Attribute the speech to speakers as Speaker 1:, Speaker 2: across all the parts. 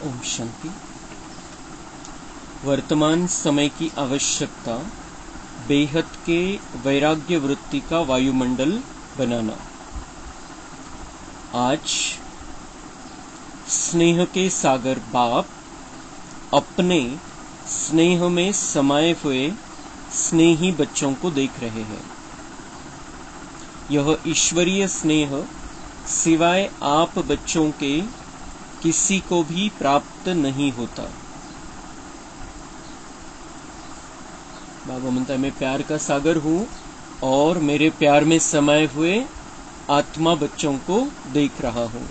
Speaker 1: ओम शांति। वर्तमान समय की आवश्यकता बेहद के वैराग्य वृत्ति का वायुमंडल बनाना। आज स्नेह के सागर बाप अपने स्नेह में समाये हुए स्नेही बच्चों को देख रहे हैं। यह ईश्वरीय स्नेह सिवाय आप बच्चों के किसी को भी प्राप्त नहीं होता। बाबा म्हणता है, मैं प्यार का सागर हूं और मेरे प्यार में समाये हुए आत्मा बच्चों को देख रहा हूं।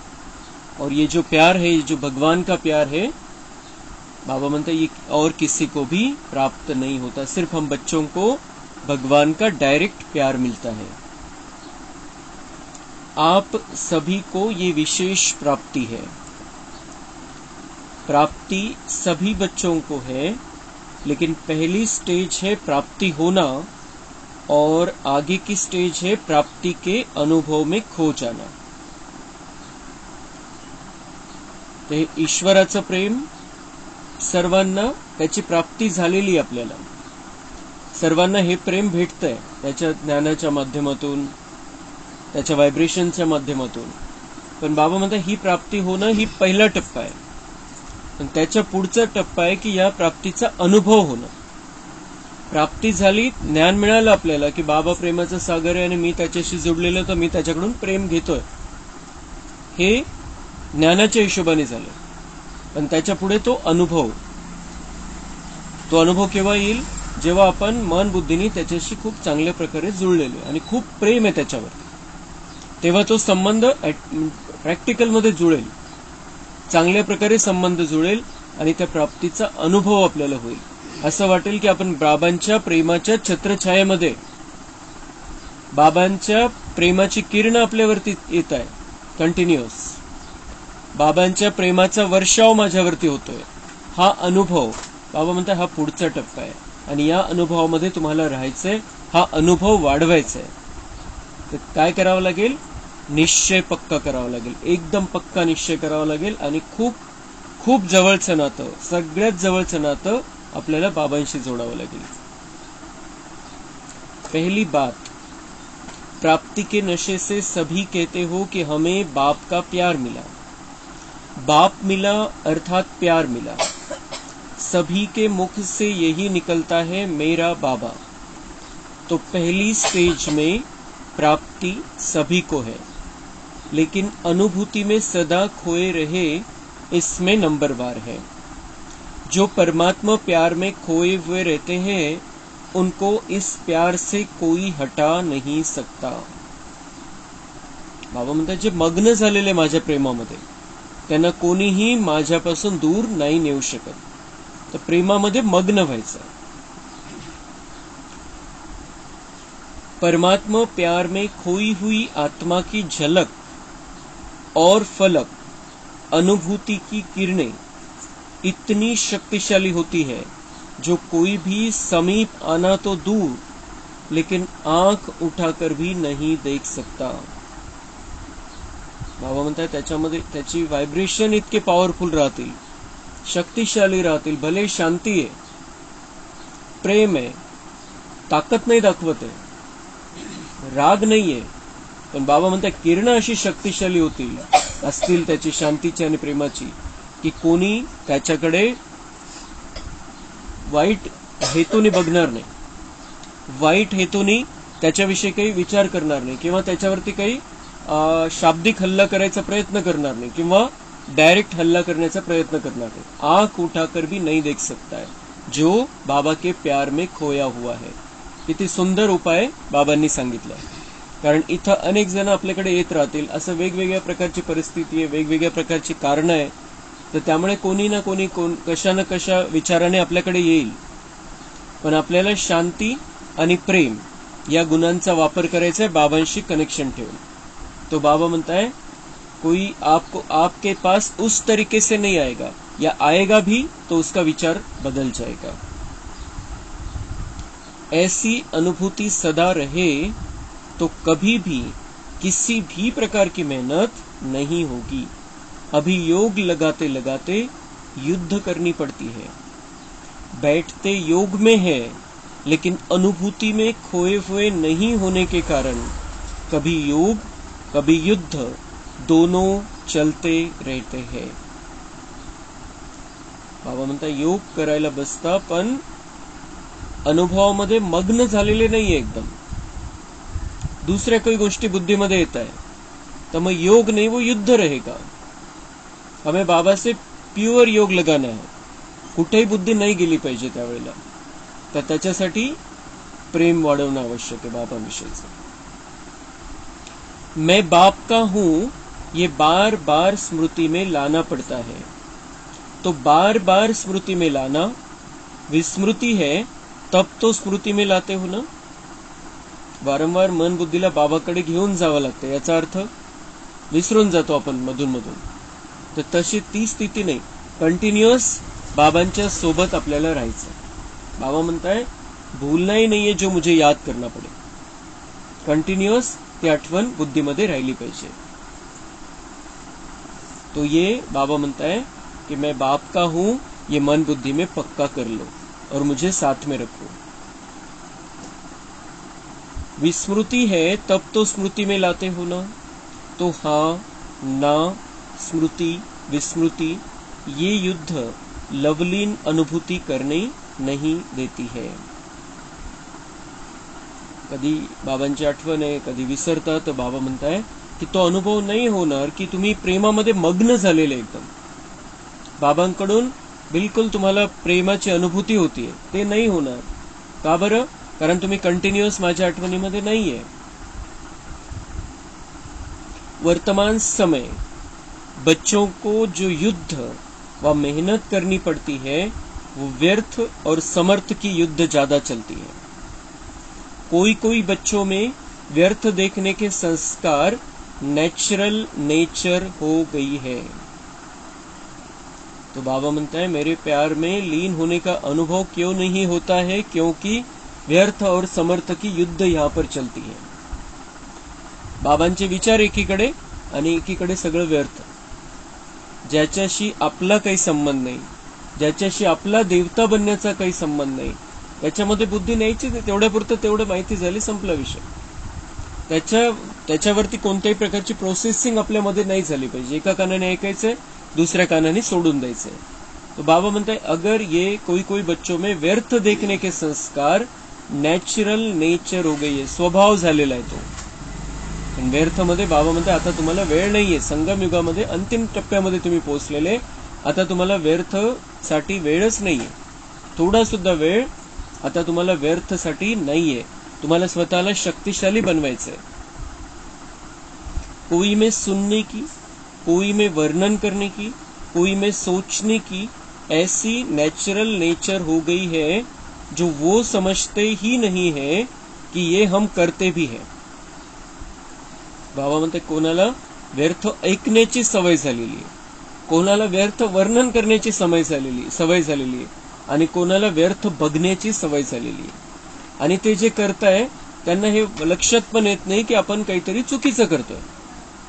Speaker 1: और ये जो प्यार है, ये जो भगवान का प्यार है, बाबा म्हणता है, ये और किसी को भी प्राप्त नहीं होता। सिर्फ हम बच्चों को भगवान का डायरेक्ट प्यार मिलता है। आप सभी को ये विशेष प्राप्ति है। प्राप्ति सभी बच्चों को है, लेकिन पहली स्टेज है प्राप्ति होना और आगे की स्टेज है प्राप्ति के अनुभव में खो जाना। ते ईश्वराचं प्रेम सर्वांना त्याची प्राप्ती झालेली आपल्याला। सर्वांना हे प्रेम भेटतंय त्याच्या ज्ञानाच्या माध्यमातून, त्याच्या व्हायब्रेशनच्या माध्यमातून। पण बाबा म्हणतात ही प्राप्ती होणं ही पहिला टप्पा आहे। पण त्याच्या पुढचा टप्पा आहे की या प्राप्तीचा अनुभव होणं। प्राप्ती झाली, ज्ञान मिळालं आपल्याला की बाबा प्रेमाचा सागर आहे आणि मी त्याच्याशी जोडलेलो, तर मी त्याच्याकडून प्रेम घेतोय, हे ज्ञानाच्या हिशोबाने झालं। पण त्याच्या पुढे तो अनुभव केव्हा येईल? जेव्हा आपण मन बुद्धीने त्याच्याशी खूप चांगल्या प्रकारे जुळलेलो आणि खूप प्रेम आहे त्याच्यावर, तेव्हा तो संबंध प्रॅक्टिकल मध्ये जुळेल, चांगल्या प्रकारे संबंध जुळेल आणि त्या प्राप्तीचा अनुभव आपल्याला होईल। असं वाटेल की आपण बाबांच्या प्रेमाच्या छत्रछायेमध्ये, बाबांच्या प्रेमाची किरण आपल्यावरती येत आहे कंटिन्युअस, बाबांच्या प्रेमाचा वर्षाव माझ्यावरती होतोय। हा अनुभव बाबा म्हणतात हा पुढचा टप्पा आहे आणि या अनुभवामध्ये तुम्हाला राहायचंय, हा अनुभव वाढवायचा आहे। तर काय करावं लागेल? निश्चय पक्का करावा लागेल, एकदम पक्का निश्चय करावा लागेल आणि खूप खूप जवळचं नातं, सगळ्यात जवळचं नातं आपल्याला बाबांशी जोडावं लागेल। पहली बात, प्राप्ति के नशे से सभी कहते हो कि हमें बाप का प्यार मिला। बाप मिला अर्थात प्यार मिला। सभी के मुख से यही निकलता है, मेरा बाबा। तो पहली स्टेज में प्राप्ति सभी को है, लेकिन अनुभूति में सदा खोए रहे इसमें नंबरवार है। जो परमात्मा प्यार में खोए हुए रहते हैं, उनको इस प्यार से कोई हटा नहीं सकता। बाबा म्हणतात जे मग्न झालेले माझ्या प्रेमामध्ये, त्यांना कोणीही माझ्यापासून दूर नाही नेऊ शकत। तर प्रेमामध्ये मग्न व्हायचं। परमात्मा प्यार में खोई हुई आत्मा की झलक और फलक, अनुभूति की किरणें इतनी शक्तिशाली होती है, जो कोई भी समीप आना तो दूर, लेकिन आंख उठाकर भी नहीं देख सकता। बाबा म्हणतात त्याच्यामध्ये त्याची व्हायब्रेशन इतके पॉवरफुल राहतील, शक्तिशाली राहतील। भले शांती आहे, प्रेम आहे, ताकद नाही दाखवत आहे, राग नाहीये, पण बाबा म्हणतात किरणं अशी शक्तिशाली होतील असतील त्याची शांतीची आणि प्रेमाची की कोणी त्याच्याकडे वाईट हेतूने बघणार नाही, वाईट हेतूने त्याच्याविषयी काही विचार करणार नाही, किंवा त्याच्यावरती काही शाब्दिक हल्ला करायचा प्रयत्न करणार नाही, किंवा डायरेक्ट हल्ला करण्याचा प्रयत्न करणार नाही। आंख उठाकर भी नहीं देख सकता है जो बाबा के प्यार में खोया हुआ है। किती सुंदर उपाय बाबांनी सांगितला। कारण इथं अनेक जण आपल्याकडे येत राहतील, असं वेगवेगळ्या प्रकारची परिस्थिती आहे, वेगवेगळ्या प्रकारची कारणं आहे, तर त्यामुळे कोणी ना कोणी कशा ना कशा विचाराने आपल्याकडे येईल। पण आपल्याला शांती आणि प्रेम या गुणांचा वापर करायचा आहे बाबांशी कनेक्शन ठेवून। तो बाबा म्हणता है कोई आपको आपके पास उस तरीके से नहीं आएगा, या आएगा भी तो उसका विचार बदल जाएगा। ऐसी अनुभूति सदा रहे तो कभी भी किसी भी प्रकार की मेहनत नहीं होगी। अभी योग लगाते लगाते युद्ध करनी पड़ती है। बैठते योग में है, लेकिन अनुभूति में खोए हुए नहीं होने के कारण कभी योग कभी युद्ध दोनों चलते रहते हैं। बाबा म्हणता योग करायला बसता पण अनुभवामध्ये मग्न झालेले नाहीये एकदम, दूसऱ्या काही गोष्टी बुद्धीमध्ये येत आहे, तर मग योग नहीं वो युद्ध रहेगा। हमें बाबा से प्युअर योग लगाना है, कुठेही बुद्धी नाही गेली पाहिजे त्यावेळेला, तर त्याच्यासाठी प्रेम वाढवणं आवश्यक आहे बाबांविषयीचं। मैं बाप का हूं ये बार बार स्मृति में लाना पड़ता है। तो बार बार स्मृति में लाना विस्मृति है, तब तो स्मृति में लाते हो ना। वारंवार मन बुद्धीला बाबाकडे घेऊन जावं लागतं, याचा अर्थ विसरून जातो आपण मधून मधून, तर तशी ती स्थिती नाही, कंटिन्युअस बाबांच्या सोबत आपल्याला राहायचं। बाबा म्हणताय भूलना ही नहीं है जो मुझे याद करना पड़े, कंटिन्युअस ती आठवण बुद्धीमध्ये राहिली पाहिजे। तो ये बाबा म्हणताय कि मैं बाप का हूं, ये मन बुद्धि में पक्का कर लो और मुझे साथ में रखो। विस्मृति है तब तो स्मृति में लाते हो ना। तो हाँ ना स्मृति विस्मृति ये युद्ध लवलीन अनुभूति करने नहीं देती है। कधी बाबांची आठवण आहे, कधी विसरता, तर बाबा म्हणताय की तो अनुभव नाही होणार की तुम्ही प्रेमामध्ये मग्न झालेले एकदम, बाबांकडून बिलकुल तुम्हाला प्रेमाची अनुभूती होतीये, ते नाही होणार। का बरं? कारण तुम्ही कंटिन्युअस माझ्या आठवणीमध्ये नाहीये। वर्तमान समय बच्चों को जो युद्ध व मेहनत करनी पड़ती है वो व्यर्थ और समर्थ की युद्ध ज्यादा चलती है। कोई कोई बच्चों में व्यर्थ देखने के संस्कार नेचुरल नेचर हो गई है। तो बाबा म्हणता है मेरे प्यार में लीन होने का अनुभव क्यों नहीं होता है, क्योंकि व्यर्थ और समर्थ की युद्ध यहाँ पर चलती है। बाबांचे विचार एकीकडे आणि एकीकडे सगळं व्यर्थ, ज्याच्याशी आपला काही संबंध नाही, ज्याच्याशी आपला देवता बनण्याचा काही संबंध नाही, त्याच्यामध्ये बुद्धी न्यायची नाही, तेवढ्यापुरतं तेवढं माहिती झाली, संपला विषय। त्याच्यावरती कोणत्याही प्रकारची प्रोसेसिंग आपल्यामध्ये नाही झाली पाहिजे। एका कानाने ऐकायचंय, दूसऱ्या कानाने सोडून द्यायचंय। तो बाबा म्हणताय अगर ये कोई कोई बच्चों में व्यर्थ देखने के संस्कार नॅचरल नेचर हो गई है, स्वभाव झालेला आहे तो। पण व्यर्थ मध्ये बाबा म्हणताय आता तुम्हाला वेळ नाहीये, संगम युगामध्ये अंतिम टप्प्यामध्ये तुम्ही पोहोचलेले, आता तुम्हाला व्यर्थ साठी वेळच नाहीये, थोडा सुद्धा वेळ आता तुम्हाला व्यर्थ साठी नाहीये, तुम्हाला स्वतःला शक्तिशाली बनवायचंय। कोई में सुनने की, कोई में वर्णन करने की, कोई में सोचने की ऐसी नेचुरल नेचर हो गई है जो वो समझते ही नहीं है कि ये हम करते भी हैं। बाबा म्हणते कोणाला व्यर्थ ऐकण्याची सवय झालेली आहे, कोणाला व्यर्थ वर्णन करण्याची सवय झालेली आहे, आणि कोणाला व्यर्थ बघण्याची सवय झालेली आहे। आणि ते जे करताय त्यांना हे लक्षात पण येत नाही की आपण काहीतरी चुकीचं करतोय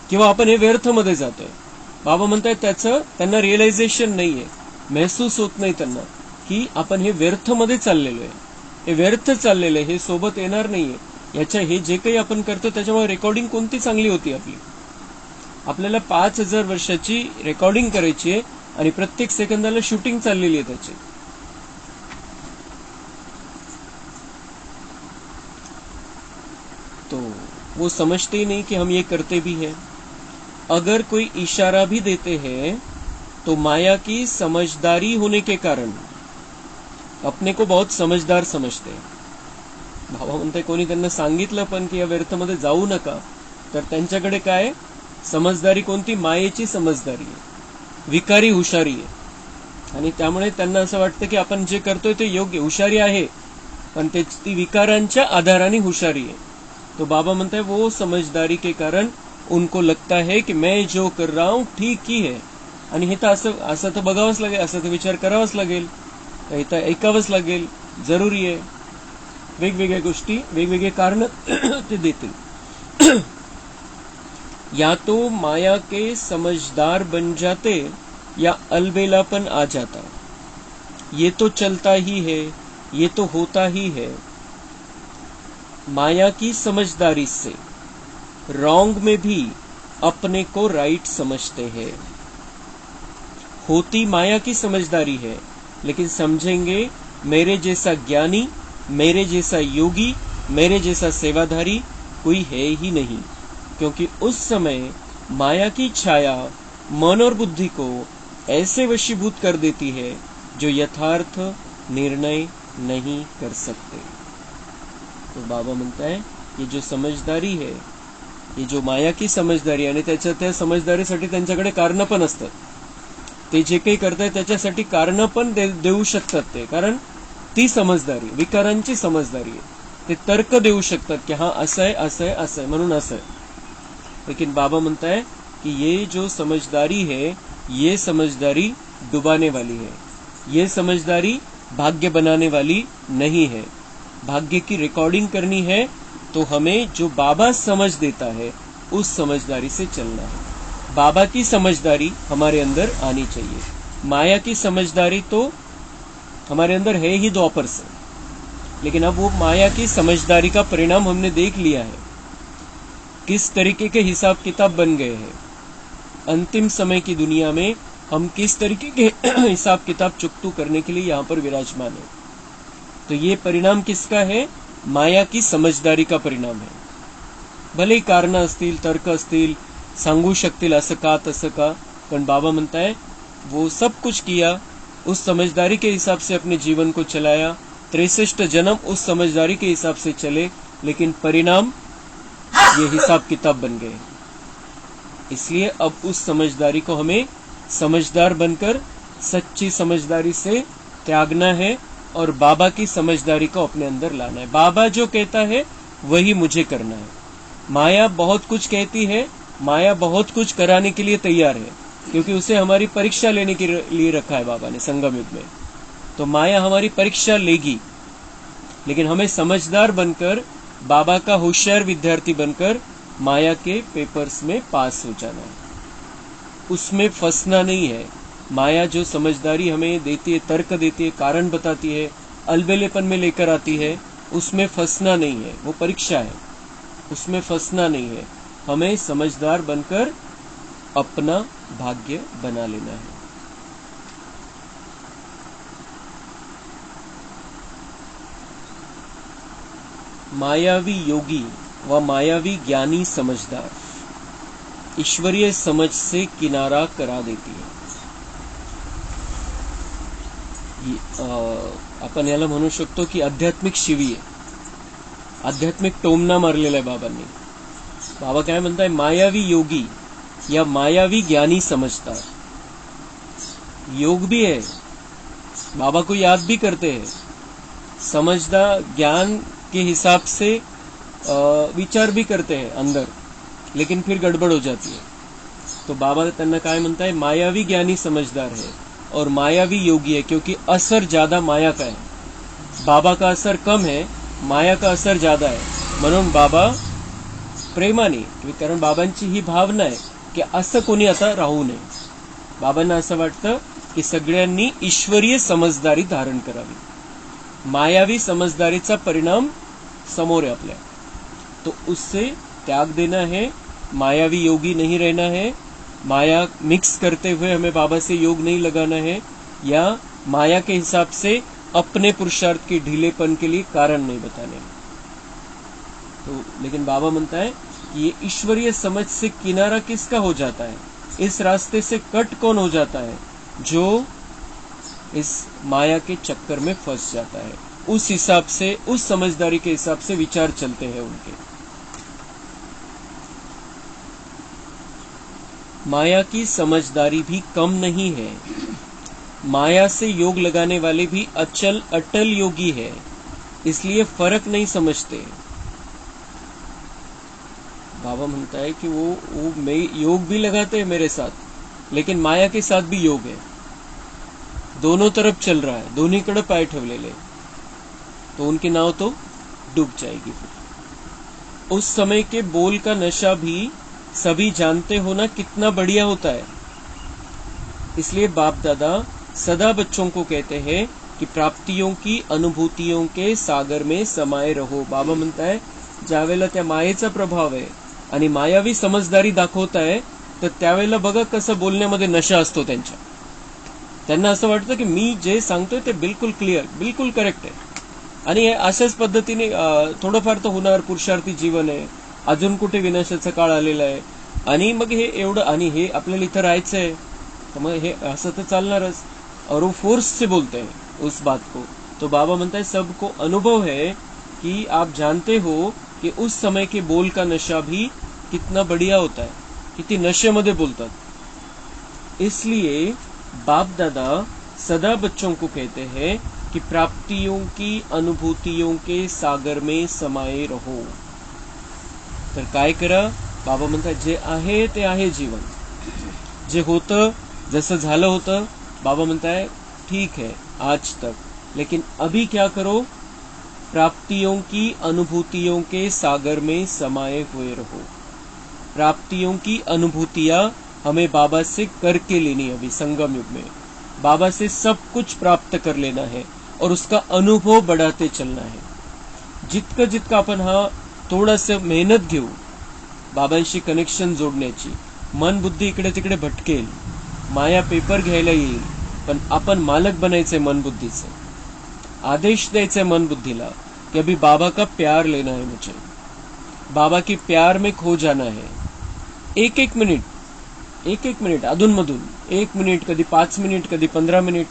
Speaker 1: किंवा आपण हे व्यर्थ मध्ये जातोय। बाबा म्हणताय त्याचं त्यांना रिअलायझेशन नाहीये, महसूस होत नाही त्यांना की आपण हे व्यर्थ मध्ये चाललेलो आहे, हे व्यर्थ चाललेलं आहे, हे सोबत येणार नाहीये। याच्या हे जे काही आपण करतो त्याच्यामुळे रेकॉर्डिंग कोणती चांगली होती आपली। आपल्याला 5000 वर्षाची रेकॉर्डिंग करायची आहे आणि प्रत्येक सेकंदाला शूटिंग चाललेली आहे त्याची। तो वो समझते ही नहीं कि हम ये करते भी हैं। अगर कोई इशारा भी देते हैं तो माया की समझदारी होने के कारण अपने को बहुत समझदार समझते हैं। बाबा म्हणते कोणी त्यांना सांगितलं पण की या व्यर्थमध्ये जाऊ नका, तर त्यांच्याकडे काय समजदारी, कोणती मायेची समजदारी आहे, विकारी हुशारी आहे। आणि त्यामुळे त्यांना असं वाटतं की आपण जे करतोय ते योग्य हुशारी आहे, पण ती विकारांच्या आधाराने हुशारी आहे। तो बाबा म्हणते वो समझदारी के कारण उनको लगता है कि मैं जो कर रहा हूं ठीक ही है। आणि हे तर असं तर बघावंच लागेल, असं तर विचार करावाच लागेल, काही तर ऐकावंच लागेल, जरुरी आहे। वेगवेगळ्या गोष्टी वेगवेगळे कारण ते देतील। या तो माया के समझदार बन जाते या अलबेलापन आ जाता, ये तो चलता ही है, ये तो होता ही है, माया की समझदारी से रॉन्ग में भी अपने को राइट समझते हैं। होती माया की समझदारी है, लेकिन समझेंगे मेरे जैसा ज्ञानी, मेरे जैसा योगी, मेरे जैसा सेवाधारी कोई है ही नहीं, क्योंकि उस समय माया की छाया मन और बुद्धि को ऐसे वशीभूत कर देती है जो यथार्थ निर्णय नहीं कर सकते। तो बाबा म्हणता है ये जो समझदारी है, ये जो माया की समझदारी, आणि त्या समझदारीसाठी त्यांच्याकडे कारण पण असतात, ते जे काही करतायत त्याच्यासाठी कारण पण देऊ शकतात ते, कारण ती समझदारी विकारांची समझदारी आहे, ते तर्क देऊ शकतात की हाँ असं आहे, असं आहे, असं आहे, म्हणून असं आहे। लेकिन बाबा म्हणता है कि ये जो समझदारी है, ये समझदारी डुबाने वाली है, ये समझदारी भाग्य बनाने वाली नहीं है। भाग्य की रिकॉर्डिंग करनी है तो हमें जो बाबा समझ देता है उस समझदारी से चलना है। बाबा की समझदारी हमारे अंदर आनी चाहिए। माया की समझदारी तो हमारे अंदर है ही द्वापर से, लेकिन अब वो माया की समझदारी का परिणाम हमने देख लिया है, किस तरीके के हिसाब किताब बन गए हैं। अंतिम समय की दुनिया में हम किस तरीके के हिसाब किताब चुकतू करने के लिए यहाँ पर विराजमान है। तो ये परिणाम किसका है? माया की समझदारी का परिणाम है। भले कारण असतील, तर्क असतील, सांगू शकतील असं का तसं का, पण बाबा म्हणता है वो सब कुछ किया, उस समझदारी के हिसाब से अपने जीवन को चलाया, 63 जन्म उस समझदारी के हिसाब से चले, लेकिन परिणाम ये हिसाब किताब बन गए। इसलिए अब उस समझदारी को हमें समझदार बनकर सच्ची समझदारी से त्यागना है और बाबा की समझदारी को अपने अंदर लाना है। बाबा जो कहता है वही मुझे करना है। माया बहुत कुछ कहती है, माया बहुत कुछ कराने के लिए तैयार है, क्योंकि उसे हमारी परीक्षा लेने के लिए रखा है बाबा ने संगम युग में। तो माया हमारी परीक्षा लेगी, लेकिन हमें समझदार बनकर, बाबा का होशियार विद्यार्थी बनकर माया के पेपर्स में पास हो जाना है, उसमें फंसना नहीं है। माया जो समझदारी हमें देती है, तर्क देती है, कारण बताती है, अलबेलेपन में लेकर आती है, उसमें फंसना नहीं है। वो परीक्षा है, उसमें फंसना नहीं है। हमें समझदार बनकर अपना भाग्य बना लेना है। मायावी योगी व मायावी ज्ञानी समझदार ईश्वरीय समझ से किनारा करा देती है। आपण याला म्हणू शकतो की आध्यात्मिक शिवी आहे, आध्यात्मिक टोमना मारलेला आहे बाबांनी। बाबा काय म्हणताय? मायावी योगी या मायावी ज्ञानी समझदार। योग भी है, बाबा को याद भी करते हैं, समझदार ज्ञान के हिसाब से विचार भी करते हैं अंदर, लेकिन फिर गड़बड़ हो जाती है। तो बाबा त्यांना काय म्हणताय? मायावी ज्ञानी समझदार है और मायावी योगी है, क्योंकि असर ज्यादा माया का है, बाबा का असर कम है, माया का असर ज्यादा है। म्हणून बाबा प्रेमाने, कारण बाबांची ही भावना आहे की असं कोणी आता राहू नये। बाबांना असं वाटतं की सगळ्यांनी ईश्वरीय समझदारी धारण करावी। मायावी समझदारीचा परिणाम समोर है आपल्या, तो उससे त्याग देना है। मायावी योगी नहीं रहना है, माया मिक्स करते हुए हमें बाबा से योग नहीं लगाना है, या माया के हिसाब से अपने पुरुषार्थ की ढीलेपन के लिए कारण नहीं बताने। तो लेकिन बाबा म्हणता है ये ईश्वरीय समझ से किनारा किसका हो जाता है, इस रास्ते से कट कौन हो जाता है? जो इस माया के चक्कर में फंस जाता है। उस हिसाब से, उस समझदारी के हिसाब से विचार चलते हैं उनके। माया की समझदारी भी कम नहीं है, माया से योग लगाने वाले भी अचल अटल योगी है, इसलिए फर्क नहीं समझते। बाबा म्हणता है कि वो योग भी लगाते हैं मेरे साथ, लेकिन माया के साथ भी योग है, दोनों तरफ चल रहा है, दोन्हीकडे पाय ठेवलेले, तो उनकी नाव तो डूब जाएगी। फिर उस समय के बोल का नशा भी सभी जानते हो ना कितना बढ़िया होता है। इसलिए बाप दादा सदा बच्चों को कहते हैं की प्राप्तियों की अनुभूतियों के सागर में समाये रहो. बाबा म्हणताय ज्यावेळेला त्या मायेचा प्रभाव आहे आणि मायावी समजदारी दाखवताय तर त्यावेळेला बघा कसं बोलण्यामध्ये नशा असतो त्यांच्या. त्यांना असं वाटतं की मी जे सांगतोय ते बिलकुल क्लिअर, बिलकुल करेक्ट आहे. आणि अशाच पद्धतीने थोडंफार तर होणार, पुरुषार्थी जीवन आहे, अजून कुठे विनाशाचा काळ आलेला आहे आणि मग हे एवढं, आणि हे आपल्याला इथं राहायचंय तर मग हे असं तर चालणारच. और वो फोर्स से बोलते हैं उस बात को. तो बाबा म्हणता है सबको अनुभव है कि आप जानते हो कि उस समय के बोल का नशा भी कितना बढ़िया होता है, किती नशेमध्ये बोलतात. इसलिए बाप दादा सदा बच्चों को कहते हैं कि प्राप्तियों की अनुभूतियों के सागर में समाये रहो. तर काय करा, बाबा म्हणतात जे आहे ते आहे जीवन, जे होतं जसं झालं होतं. बाबा म्हणताय ठीक है आज तक, लेकिन अभी क्या करो, प्राप्तियों की अनुभूतियों के सागर में समाये हुए रहो. प्राप्तियों की अनुभूतियां हमें बाबा से करके लेनी है. अभी संगम युग में बाबा से सब कुछ प्राप्त कर लेना है और उसका अनुभव बढ़ाते चलना है. जितकं जितकं आपण हा थोडंसं मेहनत घेऊ बाबांशी कनेक्शन जोडण्याची, मन बुद्धी इकडे तिकडे भटकेल, माया पेपर घ्यायला येईल, पण आपण मालक बनायचंय मन बुद्धीचे. आदेश द्यायचंय मन बुद्धीला कि अभी बाबा का प्यार लेना है मुझे, बाबा के प्यार में खो जाना है. एक एक मिनिट अधूनमधून 1 मिनिट, कधी 5 मिनिट, कधी 15 मिनिट,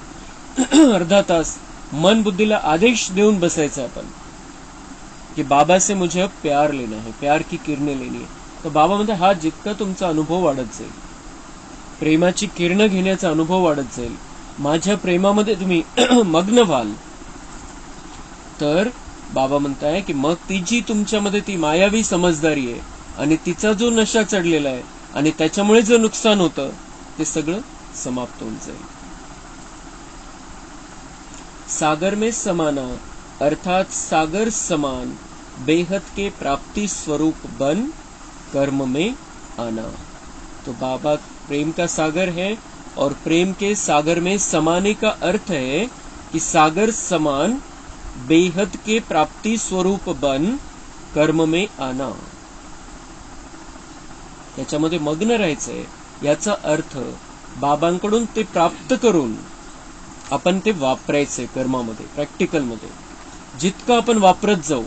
Speaker 1: अर्धा तास मन बुद्धीला आदेश देऊन बसायचं आपण कि बाबा से मुझे अब प्यार लेना है, प्यार की किरणें लेनी है. तर बाबा म्हणते हा जितका तुमचा अनुभव वाढत जाईल, प्रेमाची किरणं घेण्याचा अनुभव वाढत जाईल, माझ्या प्रेमामध्ये तुम्ही मग्न व्हाल, तर बाबा म्हणताय की मग ती जी तुमच्यामध्ये ती मायावी समजदारी आहे आणि तिचा जो नशा चढलेला आहे आणि त्याच्यामुळे जो नुकसान होतं ते सगळं समाप्त होऊन जाईल. सागर में समाना अर्थात सागर समान बेहद के प्राप्ति स्वरूप बन कर्म में आना. तो बाबा प्रेम का सागर है और प्रेम के सागर में समाने का अर्थ है कि सागर समान बेहद के प्राप्ति स्वरूप बन कर्म में आना. त्याच्यामध्ये मग्न राहायचंय. याचा अर्थ बाबांकडून ते प्राप्त करून आपण ते वापरायचंय कर्मामध्ये, प्रॅक्टिकलमध्ये. जितकं आपण वापरत जाऊ,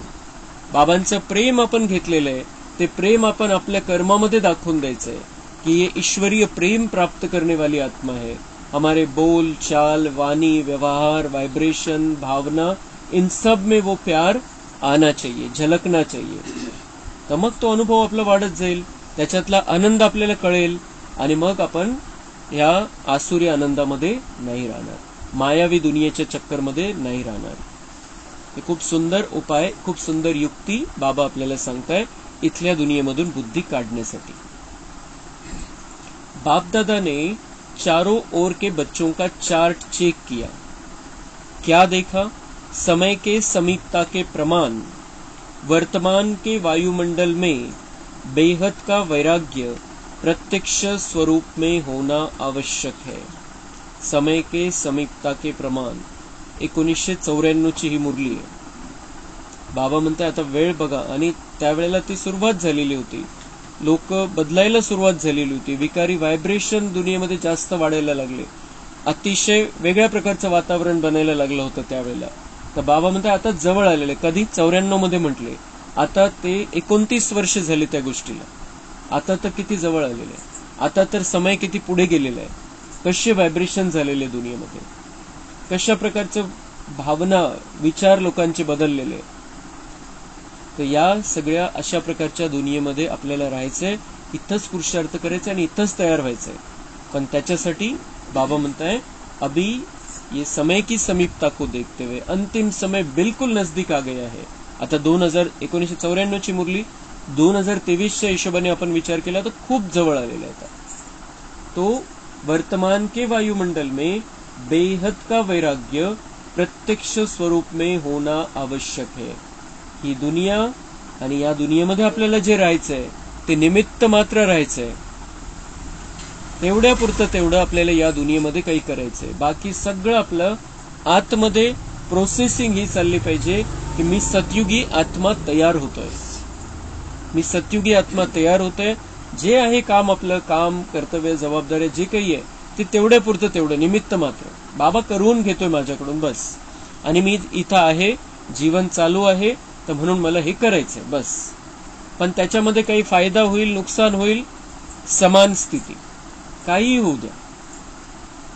Speaker 1: बाबांचं प्रेम आपण घेतलेलं आहे ते प्रेम आपण आपल्या कर्मामध्ये दाखवून द्यायचंय कि ये ईश्वरीय प्रेम प्राप्त करने वाली आत्मा है. हमारे बोल चाल, वाणी, व्यवहार, वाइब्रेशन, भावना, इन सब में वो प्यार आना चाहिए, झलकना चाहिए. तर मग तो अनुभव आपला वाढत जाईल, त्याच्यातला आनंद आपल्याला कळेल आणि मग आपण या आसुरी आनंदामध्ये नाही राहणार, मायावी दुनियेच्या चक्करमध्ये नाही राहणार. हे खूप सुंदर उपाय, खूप सुंदर युक्ती बाबा आपल्याला सांगताय इथल्या दुनियेमधून बुद्धी काढण्यासाठी. बाप दादा ने चारों ओर के बच्चों का चार्ट चेक किया. क्या देखा? समय के समीपता के प्रमाण वर्तमान के वायुमंडल में बेहद का वैराग्य प्रत्यक्ष स्वरूप में होना आवश्यक है. समय के समीपता के प्रमाण 1994 ची ही मुरली आहे. बाबा म्हणते आता वेळ बघा, आणि त्यावेळेला ती सुरुवात झालेली होती, लोक बदलायला सुरुवात झालेली होती, विकारी व्हायब्रेशन दुनियेमध्ये जास्त वाढायला लागले, अतिशय वेगळ्या प्रकारचं वातावरण बनायला लागलं होतं त्यावेळेला. तर बाबा म्हणते आता जवळ आलेले. कधी 94 मध्ये म्हटले, आता ते 29 वर्ष झाली त्या गोष्टीला. आता तर किती जवळ आलेले, आता तर समय किती पुढे गेलेला आहे, कसे व्हायब्रेशन झालेले दुनियेमध्ये, कशा प्रकारचं भावना विचार लोकांचे बदललेले. तर या सगळ्या अशा प्रकारच्या दुनियेमध्ये आपल्याला राहायचंय, इथंच पुरुषार्थ करायचा आणि इथंच तयार व्हायचंय. पण त्याच्यासाठी बाबा म्हणताय अभी ये समय की समीपता को देखते हुए अंतिम समय बिल्कुल नजदीक आ गया है. आता 1994 ची मुरली 2023च्या हिशोबाने आपण विचार केला तर खूप जवळ आलेला आहे. तो वर्तमान के वायुमंडल में बेहद का वैराग्य प्रत्यक्ष स्वरूप में होना आवश्यक है. ही दुनिया आणि या दुनियेमध्ये आपल्याला जे राहायचंय ते निमित्त मात्र राहायचंय. तेवढ्यापुरतं तेवढं आपल्याला या दुनियेमध्ये काही करायचंय. बाकी सगळं आपलं आतमध्ये प्रोसेसिंग ही चालली पाहिजे की मी सतयुगी आत्मा तयार होतोय, मी सतयुगी आत्मा तयार होतोय. जे आहे काम, आपलं काम, कर्तव्य, जबाबदारी जे काही आहे ते तेवढ्यापुरतं तेवढं निमित्त मात्र बाबा करून घेतोय माझ्याकडून बस. आणि मी इथं आहे, जीवन चालू आहे, तर म्हणून मला हे करायचंय बस. पण त्याच्यामध्ये काही फायदा होईल, नुकसान होईल, समान स्थिती, काहीही होऊ द्या.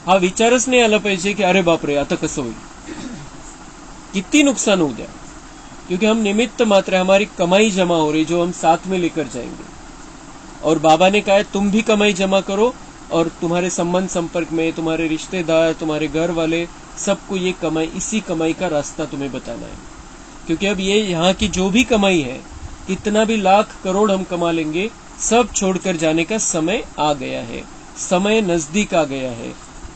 Speaker 1: हा विचारच नाही आला पाहिजे की अरे बापरे आता कसं होईल, किती नुकसान होऊ द्या, क्योंकि हम निमित्त मात्र, हमारी कमाई जमा हो रही जो हम साथ में लेकर जाएंगे. और बाबा ने कहा तुम भी कमाई जमा करो और तुम्हारे संबंध संपर्क में तुम्हारे रिश्तेदार, तुम्हारे घर वाले, सबको ये कमाई, इसी कमाई का रास्ता तुम्हें बताना है. क्योंकि अब ये यहाँ की जो भी कमाई है, कितना भी लाख करोड़ हम कमा लेंगे, सब छोड़कर जाने का समय आ गया है, समय नजदीक आ गया है.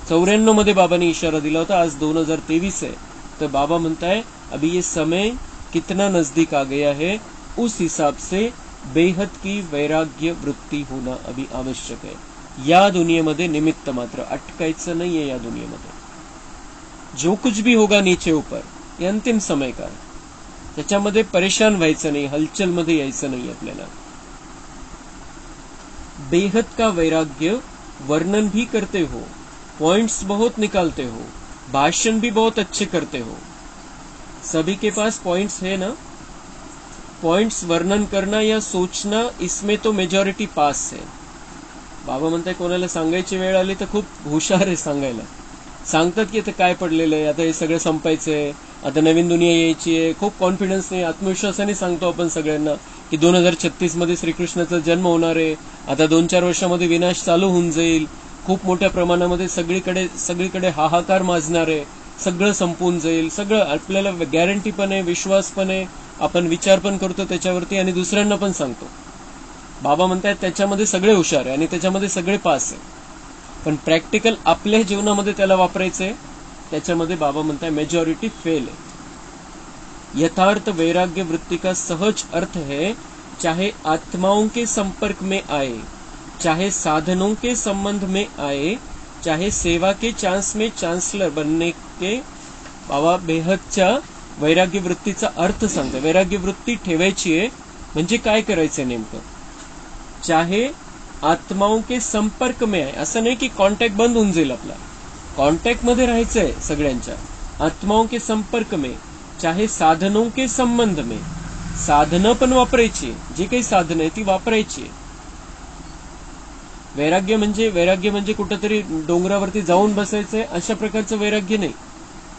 Speaker 1: 94 मध्ये बाबांनी इशारा दिला होता, आज 2023 है. तो बाबा म्हणता है अभी ये समय कितना नजदीक आ गया है, उस हिसाब से बेहद की वैराग्य वृत्ती होना अभी आवश्यक है. या दुनियेमध्ये निमित्त मात्र, अटकायचं नाहीये या दुनियेमध्ये. जो कुछ भी होगा नीचे ऊपर, ये अंतिम समय का, त्याच्यामध्ये परेशान व्हायचं नाही, हलचलमध्ये यायचं नाही आपल्याला. बेहद का वैराग्य वर्णन भी करते हो, पॉइंट्स बहुत निकालते हो, भाषण भी बहुत अच्छे करते हो. सभी के पास पॉइंट्स है ना. पॉइंट्स वर्णन करना या सोचना, इसमें तो मेजॉरिटी पास है. बाबा म्हणताय कोणाला सांगायची वेळ आली तर खूप हुशार आहे सांगायला. सांगतात की आता काय पडलेलं आहे, आता हे सगळं संपायचंय, आता नवीन दुनिया यायची आहे. खूप कॉन्फिडन्स नाही, आत्मविश्वासाने सांगतो आपण सगळ्यांना की 2036 मध्ये श्रीकृष्णाचा जन्म होणार आहे, आता 2-4 वर्षामध्ये विनाश चालू होऊन जाईल, खूप मोठ्या प्रमाणामध्ये सगळीकडे हाहाकार माजणार आहे, सगळं संपून जाईल. सगळं आपल्याला गॅरंटी पण आहे, विश्वास पण आहे, आपण विचार पण करतो त्याच्यावरती आणि दुसऱ्यांना पण सांगतो. बाबा म्हणतात त्याच्यामध्ये सगळे हुशार आहे आणि त्याच्यामध्ये सगळे पास आहे, पण प्रॅक्टिकल आपल्या जीवनामध्ये त्याला वापरायचंय, त्याच्यामध्ये बाबा म्हणताय मेजॉरिटी फेल है. यथार्थ वैराग्य वृत्ति का सहज अर्थ है, चाहे आत्माओं के संपर्क में आए, चाहे साधनों के संबंध में आए, चाहे सेवा के चांस में चांसलर बनने के. बाबा बेहदच्या वैराग्य वृत्तीचा अर्थ सांगते. वैराग्य वृत्ती ठेवायची आहे म्हणजे काय करायचंय नेमकं. चाहे आत्माओं के संपर्क में आहे, असं नाही की कॉन्टॅक्ट बंद होऊन जाईल आपला, कॉन्टॅक्ट मध्ये राहायचंय सगळ्यांच्या. आत्माओं के संपर्क में, चाहे साधनों के संबंध में, साधनं पण वापरायची, जी काही साधनं आहे ती वापरायची. वैराग्य म्हणजे कुठंतरी डोंगरावरती जाऊन बसायचंय अशा प्रकारचं वैराग्य नाही.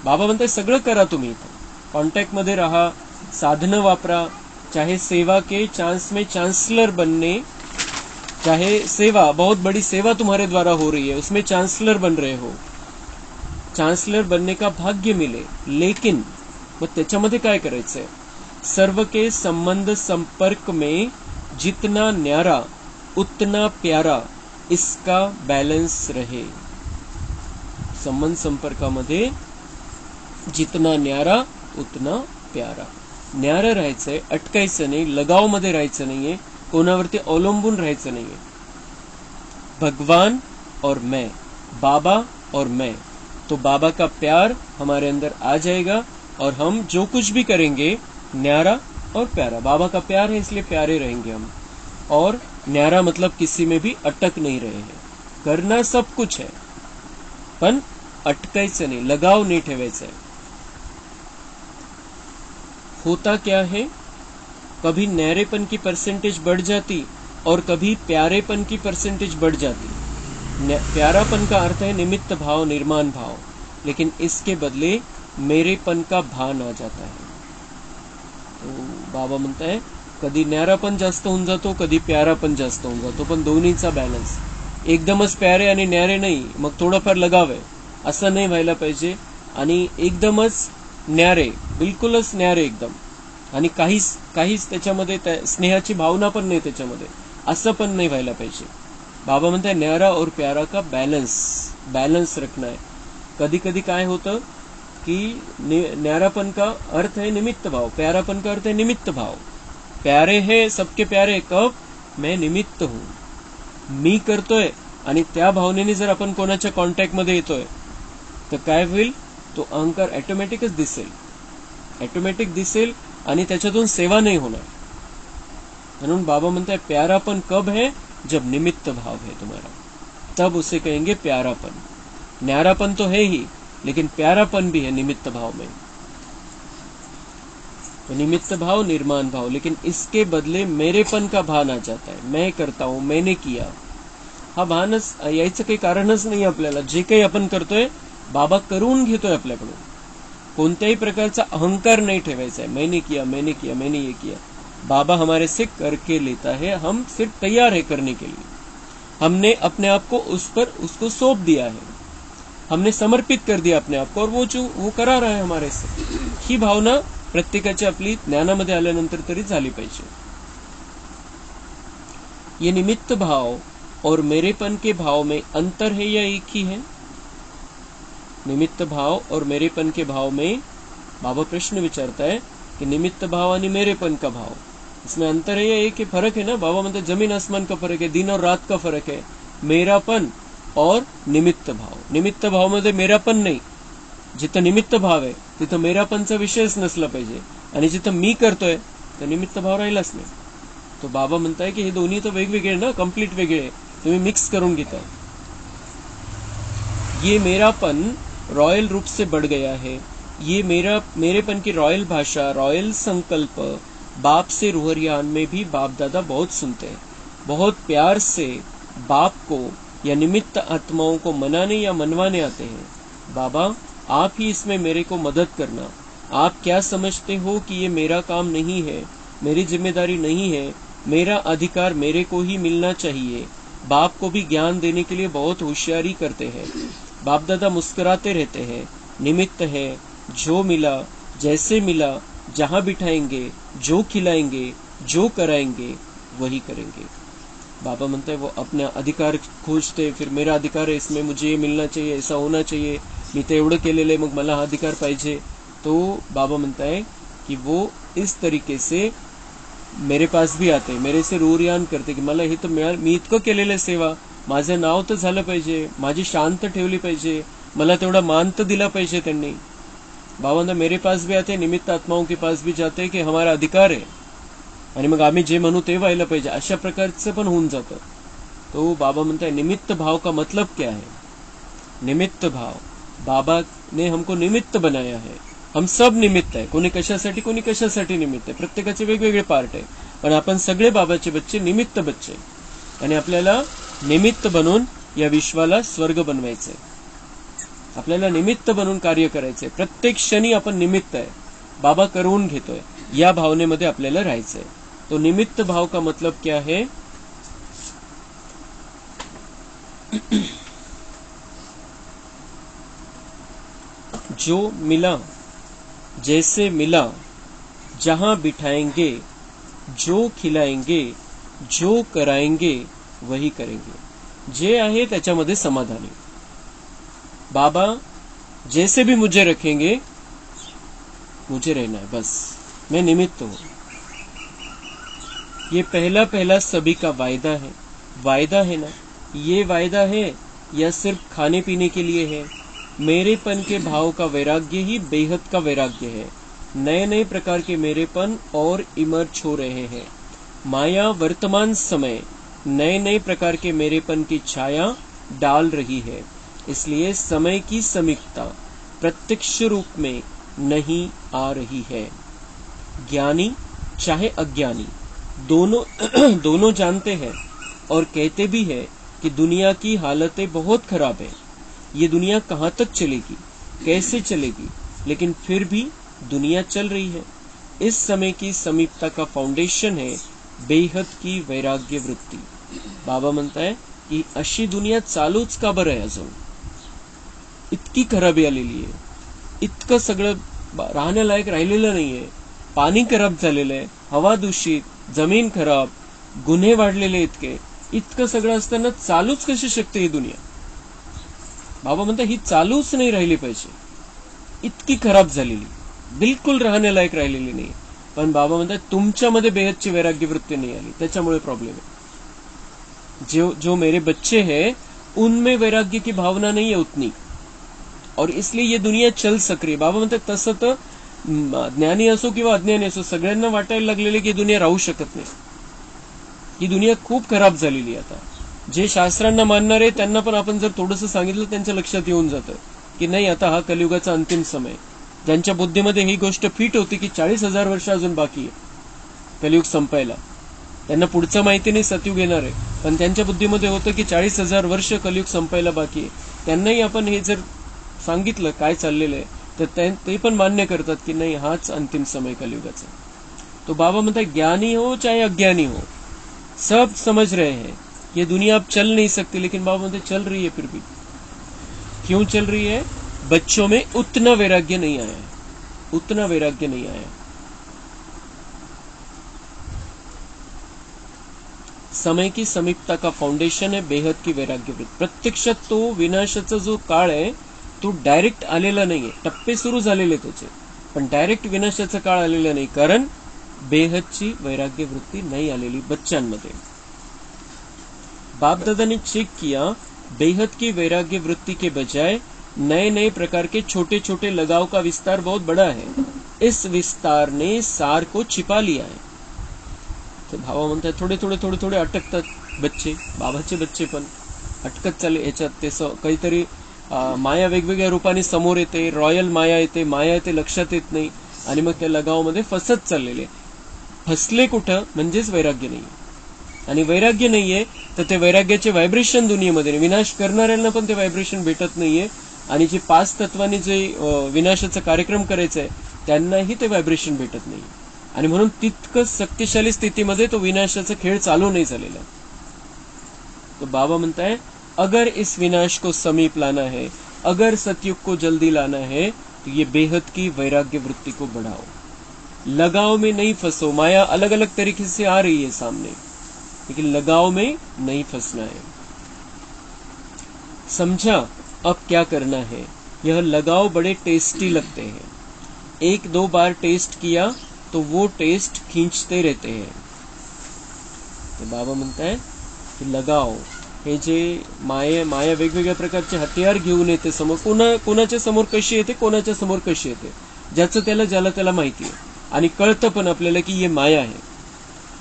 Speaker 1: बाबा म्हणताय सगळं करा तुम्ही, इथं कॉन्टॅक्ट मध्ये राहा, साधनं वापरा. चाहे सेवा के चांस में चांसलर बनने, चाहे सेवा, बहुत बड़ी सेवा तुम्हारे द्वारा हो रही है, उसमें चांसलर बन रहे हो, चांसलर बनने का भाग्य मिले. लेकिन मग त्याच्यामध्ये काय करायचंय, सर्व के संबंध संपर्क में जितना न्यारा उतना प्यारा, इसका बैलेंस रहे. संबंध संपर्कामध्ये जितना न्यारा उतना प्यारा, न्यारा राहायचंय, अटकायचं नाही, लगावमध्ये राहायचं नाहीये, कोणावरती अवलंबून राहायचं नाहीये. भगवान और मैं, बाबा और मैं, तो बाबा का प्यार हमारे अंदर आ जाएगा और हम जो कुछ भी करेंगे न्यारा और प्यारा. बाबा का प्यार है इसलिए प्यारे रहेंगे हम. और न्यारा मतलब किसी में भी अटक नहीं रहे हैं. करना सब कुछ है पण अटकायचं नहीं, लगाव नहीं ठेवायचा है. होता क्या है, कभी न्यारेपन की परसेंटेज बढ़ जाती और कभी प्यारेपन की परसेंटेज बढ़ जाती. प्यारापन का अर्थ है निमित्त भाव, निर्माण भाव, लेकिन इसके बदले मेरेपन का भान आ जाता है. तो बाबा म्हणता है कधी न्यारापन जास्त होऊन जातो, कधी प्यारापन जास्त होऊन जातो, पण दोन्हीचा बॅलन्स. एकदमच प्यारे आणि न्यारे नाही, मग थोडंफार लगाव आहे असं नाही व्हायला पाहिजे. आणि एकदमच न्यारे, बिलकुलच न्यारे एकदम, आणि काहीच त्याच्यामध्ये स्नेहाची भावना पण नाही त्याच्यामध्ये, असं पण नाही व्हायला पाहिजे. बाबा म्हणताय न्यारा और प्यारा का बैलेंस रखना है. कधी कधी काय होतं की न्यारापन का अर्थ है निमित्त भाव, प्यारापन का अर्थ है निमित्त भाव. प्यारे है सबके प्यारे, कब, मैं निमित्त हूं, मी करतोय आणि त्या भावनेने जर आपण कोणाच्या कॉन्टॅक्टमध्ये येतोय तर काय होईल, तो अहंकार ऑटोमॅटिकच दिसेल आणि त्याच्यातून सेवा नहीं होणार. म्हणून बाबा म्हणताय प्यारापन कब है, जब निमित्त भाव है तुम्हारा, तब उसे कहेंगे प्यारापन. न्यारापन तो है ही, लेकिन प्यारापन भी है निमित्त भाव में. तो निमित्त भाव, निर्माण भाव, लेकिन इसके बदले मेरेपन का भान आ जाता है. मैं करता हूं, मैंने किया. हा भानच यायचं काही कारणच नाही आपल्याला. जे काही आपण करतोय बाबा करून घेतोय आपल्याकडून. कोणत्याही प्रकारचा अहंकार नहीं ठेवायचा है. मैंने किया, मैंने ये किया. बाबा हमारे से करके लेता है, हम सिर्फ तैयार है करने के लिए. हमने अपने आप को उसको सौंप दिया है, हमने समर्पित कर दिया अपने आप को, और वो करा रहा है हमारे से. ही भावना प्रत्येकाची आपली ज्ञानामध्ये आल्यानंतर तरी झाली पाहिजे. ये निमित्त भाव और मेरेपन के भाव में अंतर है या एक ही है? निमित्त भाव और मेरेपन के भाव में बाबा प्रश्न विचारता है कि निमित्त भाव आणि मेरेपन का भाव, इसमें अंतर है या एक ही फर्क है ना? बाबा म्हणते जमीन आसमान का फर्क है, दिन और रात का फर्क है. मेरापन और निमित्त भाव. निमित्त भाव मध्ये मेरापन नाही. जिथं निमित्त भाव आहे तिथं मेरापनचा विषयच नसला पाहिजे, आणि जिथं मी करतोय तर निमित्त भाव राहिलाच नाही. तो बाबा म्हणताय की हे दोन्ही तर वेगवेगळे ना, कम्प्लीट वेगळे, तुम्ही मिक्स करून घेताय. ये मेरापन रॉयल रूप से बढ़ गया है. ये मेरेपन की रॉयल भाषा, रॉयल संकल्प बाप से रूहरियान में भी बाप दादा बहुत सुनते हैं. बहुत प्यार से बाप को या निमित्त आत्माओं को मनाने या मनवाने आते हैं. बाबा आप ही इसमें मेरे को मदद करना. आप क्या समझते हो कि ये मेरा काम नहीं है, मेरी जिम्मेदारी नहीं है, मेरा अधिकार मेरे को ही मिलना चाहिए. बाप को भी ज्ञान देने के लिए बहुत होशियारी करते हैं. बाप दादा मुस्कुराते रहते हैं. निमित्त है, जो मिला, जैसे मिला, जहां बिठाएंगे, जो खिलाएंगे, जो कराएंगे वही करेंगे. बाबा म्हणते वो अपना अधिकार खोजते, फिर मेरा अधिकार है इसमें, मुझे ये मिलना चाहिए, ऐसा होना चाहिए, मी तर एवढं केलेलं आहे मग मला हा अधिकार पाहिजे. तो बाबा म्हणता है कि वो इस तरीके से मेरे पास भी आते, मेरे से रूरियान करते की मला हे तर मिळालं, मी इतकं केलेलं सेवा, माझं नाव तर झालं पाहिजे, माझी शांत ठेवली पाहिजे, मला तेवढा मान तर दिला पाहिजे त्यांनी. बाबा मेरे पास भी आते, निमित्त आत्माओं के पास भी जाते की हमारा अधिकार आहे, आणि मग आम्ही जे म्हणू ते व्हायला पाहिजे, अशा प्रकारचं पण होऊन जातं. तो बाबा म्हणताय निमित्त भाव का मतलब क्या है? निमित्त भाव, बाबा ने हमको निमित्त बनाया है. हम सब निमित्त आहे. कोणी कशासाठी निमित्त आहे. प्रत्येकाचे वेगवेगळे पार्ट आहे, पण आपण सगळे बाबाचे बच्चे, निमित्त बच्चे, आणि आपल्याला निमित्त बनून या विश्वाला स्वर्ग बनवायचंय. आपल्याला निमित्त बनून कार्य करायचंय. प्रत्येक क्षणी आपण निमित्त आहे, बाबा करून घेतोय, या भावनेमध्ये आपल्याला राहायचंय. तो निमित्त भाव का मतलब क्या है? जो मिला, जैसे मिला, जहां बिठाएंगे, जो खिलाएंगे, जो कराएंगे वही करेंगे. जे आहे त्याच्यामध्ये समाधानी. बाबा जैसे भी मुझे रखेंगे, मुझे रहना है, बस मैं निमित्त हूं. ये पहला सभी का वायदा है ना. ये वायदा है या सिर्फ खाने पीने के लिए है? मेरेपन के भाव का वैराग्य ही बेहद का वैराग्य है. नए नए प्रकार के मेरेपन और इमर्ज हो रहे हैं. माया वर्तमान समय नए नए प्रकार के मेरेपन की छाया डाल रही है. इसलिए समय की समीपता प्रत्यक्ष रूप में नहीं आ रही है. ज्ञानी चाहे अज्ञानी दोनों जानते हैं और कहते भी है कि दुनिया की हालतें बहुत खराब है. ये दुनिया कहाँ तक चलेगी, कैसे चलेगी, लेकिन फिर भी दुनिया चल रही है. इस समय की समीपता का फाउंडेशन है बेहद की वैराग्य वृत्ती. बाबा म्हणता है की अशी दुनिया चालूच का बरं आहे अजून? इतकी खराबी आलेली आहे, इतकं सगळं राहण्यालायक राहिलेलं नाहीये, पाणी खराब झालेलं आहे, हवा दूषित, जमीन खराब, गुन्हे वाढलेले इतके, इतकं सगळं असताना चालूच कशी शकते ही दुनिया? बाबा म्हणतात ही चालूच नाही राहिली पाहिजे, इतकी खराब झालेली, बिलकुल राहण्यालायक राहिलेली नाही. पण बाबा म्हणतात तुमच्यामध्ये बेहदची वैराग्य वृत्ती नाही आली, त्याच्यामुळे प्रॉब्लेम आहे. जो मेरे बच्चे हैं उनमें वैराग्य की भावना नहीं है उतनी, और इसलिए ये दुनिया चल सक रही. बाबा म्हणतात तसं तर ज्ञानी असो किंवा अज्ञानी असो सगळ्यांना वाटायला लागलेले की दुनिया राहू शकत नाही. ही दुनिया खूप खराब झालेली आहे आता. जे शास्त्रांना मानणारे त्यांना पण आपण जर थोडंसं सांगितलं त्यांच्या लक्षात येऊन जातं की नाही आता हा कलियुगाचा अंतिम समय. ज्यांच्या बुद्धीमध्ये ही गोष्ट फिट होती की 40,000 वर्ष अजून बाकी आहे कलियुग संपायला, त्यांना पुढचं माहिती नाही सतयुग येणार आहे, पण त्यांच्या बुद्धीमध्ये होतं की 40,000 वर्ष कलियुग संपायला बाकी आहे. त्यांनाही आपण हे जर सांगितलं काय चाललेलं आहे तर ते पण मान्य करतात की नाही हाच अंतिम समय कलियुगाचा. तो बाबा म्हणतात ज्ञानी हो चाहे अज्ञानी हो सब समझ रहे हैं ये दुनिया अब चल नहीं सकती, लेकिन बाबा म्हणते चल रही है फिर भी. क्यों चल रही है? बच्चों में उतना वैराग्य नहीं आया है, उतना वैराग्य नहीं आया. समय की समीपता का फाउंडेशन है बेहद की वैराग्य वृत्ती. प्रत्यक्षात तो विनाशाचा जो काळ आहे तो डायरेक्ट आलेला नाहीये, टप्पे सुरू झालेले त्याचे, पण डायरेक्ट विनाशाचा काळ आलेला नाही, कारण बेहदची वैराग्य वृत्ती नहीं आलेली बच्चांमध्ये. बाप दादा ने चेक किया बेहद की वैराग्य वृत्ति के बजाय नए नए प्रकार के छोटे छोटे लगाव का विस्तार बहुत बड़ा है. इस विस्तार ने सार को छिपा लिया है. तो भावा म्हणतात थोडे थोडे थोडे थोडे अटकतात बच्चे, बाबाचे बच्चे पण अटकत चालले ह्याच्यात. ते काहीतरी माया वेगवेगळ्या रूपाने समोर येते, रॉयल माया येते, माया येते लक्षात येत नाही, आणि मग त्या लगावामध्ये फसत चाललेले. फसले कुठं म्हणजेच वैराग्य नाही, आणि वैराग्य नाहीये तर ते वैराग्याचे व्हायब्रेशन दुनियेमध्ये विनाश करणाऱ्यांना पण ते व्हायब्रेशन भेटत नाहीये, आणि जे 5 तत्वांनी जे विनाशाचा कार्यक्रम करायचा आहे त्यांनाही ते व्हायब्रेशन भेटत नाही, आणि म्हणून तितकंच शक्तिशाली स्थितीमध्ये तो विनाशाचा खेळ चालू नाही झालेला. तो बाबा म्हणताय अगर इस विनाश को समीप लाना है, अगर सतयुग को जल्दी लाना है तो ये बेहद की वैराग्य वृत्ति को बढ़ाओ. लगाव में नहीं फंसो. माया अलग अलग तरीके से आ रही है सामने, लेकिन लगाव में नहीं फंसना है. समझा अब क्या करना है. यह लगाव बड़े टेस्टी लगते हैं, 1-2 बार टेस्ट किया तो वो टेस्ट खींचते रहते हैं. तो बाबा म्हणताय की लगाव हे जे माया वेगवेगळ्या प्रकारचे हत्यार घेऊन येते समोर, कोणाच्या समोर कशी येते, कोणाच्या समोर कशी येते, ज्याला त्याला माहिती आहे, आणि कळतं पण आपल्याला की ये माया है,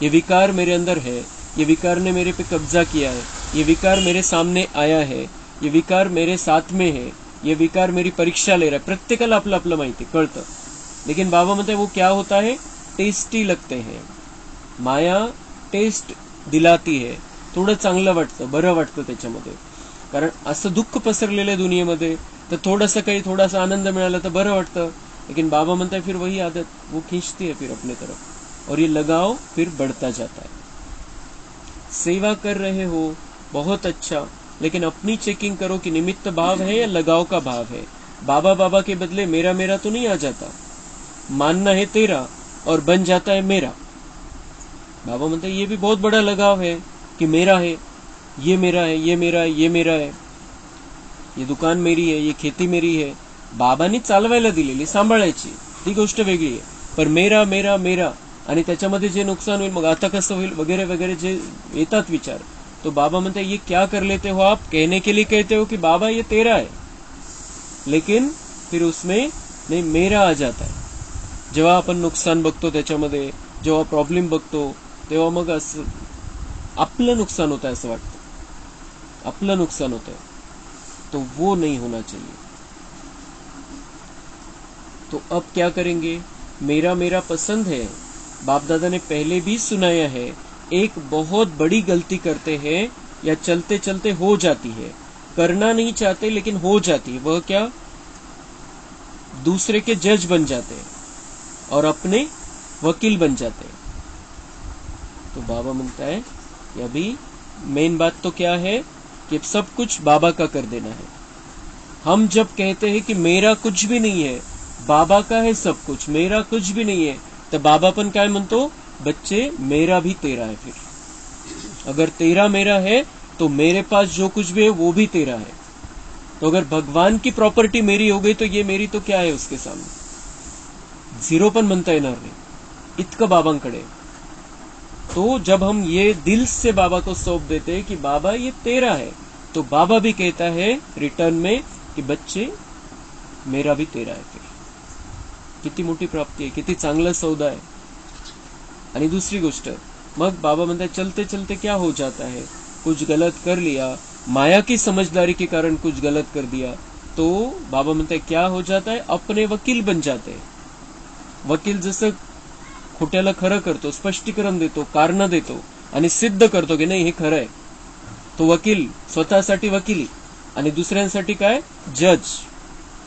Speaker 1: ये विकार मेरे अंदर है, ये विकार ने मेरे पे कब्जा किया है, ये विकार मेरे सामने आया है, ये विकार मेरे साथ में है, ये विकार मेरी परीक्षा ले रहा है. प्रत्येकाला आपलं आपलं माहिती कळतं, लेकिन बाबा म्हणते वो क्या होता है, टेस्टी लगते हैं. माया टेस्ट दिलाती है, थोडं चांगलं वाटतं, बरं वाटतं त्याच्यामध्ये, कारण असं दुःख पसरलेल्या दुनियेमध्ये तर थोडासा आनंद मिळाला तर बरं वाटतं. लेकिन बाबा म्हणता है फिर वही आदत वो खींचती है फिर अपने तरफ, और ये लगाव फिर बढ़ता जाता है. सेवा कर रहे हो बहुत अच्छा, लेकिन अपनी चेकिंग करो कि निमित्त भाव है या लगाव का भाव है. बाबा के बदले मेरा मेरा तो नहीं आ जाता, मानना है तेरा और बन जाता है मेरा. बाबा म्हणते ये भी बहुत बड़ा लगाव है कि मेरा है, ये मेरा है, ये मेरा है, ये मेरा है, ये दुकान मेरी है, ये खेती मेरी है. बाबांनी चालवायला दिलेली, सांभाळायची ती गोष्ट वेगळी आहे, पण मेरा मेरा मेरा, आणि त्याच्यामध्ये जे नुकसान होईल, मग आता कसं होईल वगैरे वगैरे जे येतात विचार, तो बाबा म्हणते ये क्या कर लेते हो आप. कहने के लिए कहते हो कि बाबा ये तेरा है, लेकिन फिर उसमें नहीं मेरा आ जाता है. जेव्हा आपण नुकसान बघतो त्याच्यामध्ये, जेव्हा प्रॉब्लेम बघतो, तेव्हा मग असं आपलं नुकसान होतं असं वाटतं, आपलं नुकसान होतं, तो वो नहीं होना चाहिए. तो अब क्या करेंगे. मेरा मेरा पसंद है. बाप दादा ने पहले भी सुनाया है, एक बहुत बड़ी गलती करते हैं या चलते चलते हो जाती है, करना नहीं चाहते लेकिन हो जाती है. वह क्या, दूसरे के जज बन जाते हैं और अपने वकील बन जाते हैं. तो बाबा म्हणता है अभी मेन बात तो क्या है कि सब कुछ बाबा का कर देना है. हम जब कहते हैं कि मेरा कुछ भी नहीं है, बाबा का है सब कुछ, मेरा कुछ भी नहीं है, तो बाबा पण काय म्हणतो, बच्चे मेरा भी तेरा है. फिर अगर तेरा मेरा है तो मेरे पास जो कुछ भी है वो भी तेरा है. तो अगर भगवान की प्रॉपर्टी मेरी हो गई तो ये मेरी तो क्या है उसके सामने, झिरो पण म्हणता येणार नाही इतकं बाबांकडे. तो जब हम ये दिल से बाबा को सौंप देते हैं कि बाबा ये तेरा है, तो बाबा भी कहता है रिटर्न में की बच्चे मेरा भी तेरा आहे. फिर किती मोठी प्राप्ती आहे, किती चांगला सौदा आहे. आणि दुसरी गोष्ट मग बाबा म्हणतात चलते चलते क्या हो जाता है, कुछ गलत कर लिया, माया की समझदारी के कारण कुछ गलत कर दिया, तो बाबा म्हणतात क्या हो जाता है, अपने वकील बन जाते हैं. वकील जसं खोट्याला खरं करतो, स्पष्टीकरण देतो, कारण देतो आणि सिद्ध करतो की नाही हे खरं आहे, तो वकील स्वतःसाठी वकिली आणि दुसऱ्यांसाठी काय जज,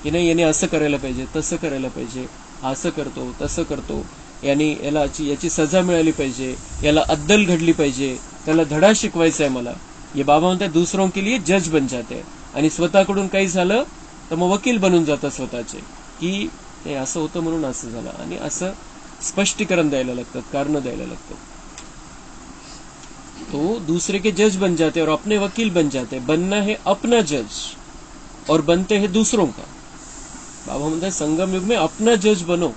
Speaker 1: की नाही याने असं करायला पाहिजे, तसं करायला पाहिजे, असं करतो तसं करतो, याची सजा मिळाली पाहिजे, याला अद्दल घडली पाहिजे, त्याला धडा शिकवायचा आहे मला. ये बाबा म्हणतात दुसरों के लिए जज बन जाते हैं. आणि स्वतःकडून काही झालं तर मग वकील बनून जातात स्वतःचे, की हे असं होतं म्हणून असं झालं, आणि असं स्पष्टीकरण द्यायला लागतात, कारण द्यायला लागतात. तो दूसरे के जज बन जाते और अपने वकील बन जाते. बनना है अपना जज और बनते हैं दूसरों का. बाबा म्हणतात संगम युग में अपना जज बनो,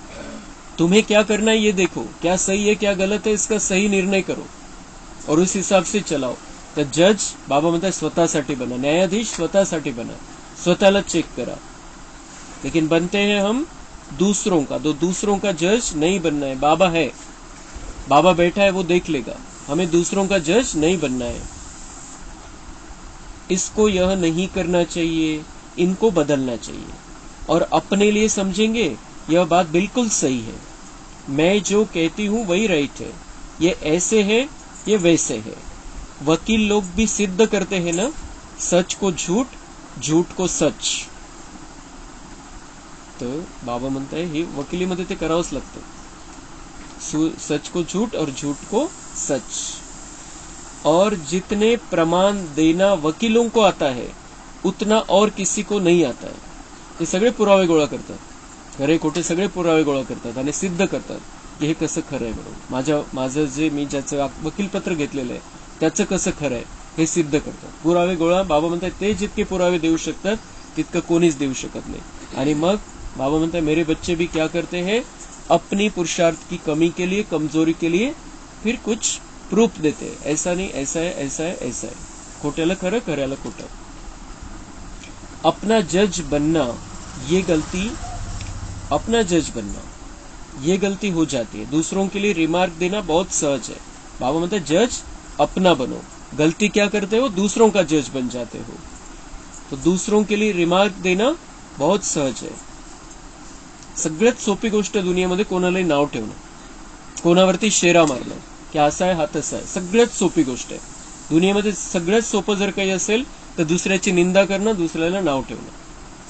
Speaker 1: तुम्हें क्या करना है ये देखो, क्या सही है क्या गलत है इसका सही निर्णय करो और उस हिसाब से चलाओ. तर जज बाबा म्हणतात स्वतःसाठी बना, न्यायाधीश स्वतःसाठी बना, स्वतःला चेक करा. लेकिन बनते हैं हम दूसरों का, तो दूसरों का जज नहीं बनना है. बाबा है, बाबा बैठा है वो देख लेगा, हमें दूसरों का जज नहीं बनना है. इसको यह नहीं करना चाहिए, इनको बदलना चाहिए और अपने लिए समझेंगे यह बात बिल्कुल सही है, मैं जो कहती हूं वही राइट है, ये ऐसे है ये वैसे है. वकील लोग भी सिद्ध करते हैं ना, सच को झूठ, झूठ को सच. तर बाबा म्हणताय हे वकिलीमध्ये ते करावंच लागतं, सच को झूठ और झूठ को सच. और जितने प्रमाण देना वकीलों को आता है उतना और किसी को नहीं आता है. ते सगळे पुरावे गोळा करतात, खरे खोटे सगळे पुरावे गोळा करतात आणि सिद्ध करतात की हे कसं खरं आहे. बरोबर, माझं जे मी ज्याचं वकीलपत्र घेतलेलं आहे त्याचं कसं खरं आहे हे सिद्ध करतात. पुरावे गोळा बाबा म्हणतात ते जितके पुरावे देऊ शकतात तितकं कोणीच देऊ शकत नाही. आणि मग बाबा म्हणतात मेरे बच्चे भी क्या करते हैं, अपनी पुरुषार्थ की कमी के लिए, कमजोरी के लिए फिर कुछ प्रूफ देते हैं, ऐसा नहीं ऐसा है, ऐसा है, ऐसा है. खोट्याला खरं, खऱ्याला खोटं. अपना जज बनना ये गलती, अपना जज बनना ये गलती हो जाती है. दूसरों के लिए रिमार्क देना बहुत सहज है. बाबा म्हणतात जज अपना बनो, गलती क्या करते हो, दूसरों का जज बन जाते हो. तो दूसरों के लिए रिमार्क देना बहुत सहज है. सगळ्यात सोपी गोष्ट दुनियेमध्ये कोणालाही नाव ठेवणं, कोणावरती शेरा मारणं की असा आहे हा तसा आहे, सगळ्यात सोपी गोष्ट आहे दुनियेमध्ये. सगळ्यात सोपं जर काही असेल तर दुसऱ्याची निंदा करणं, दुसऱ्याला नाव ठेवणं,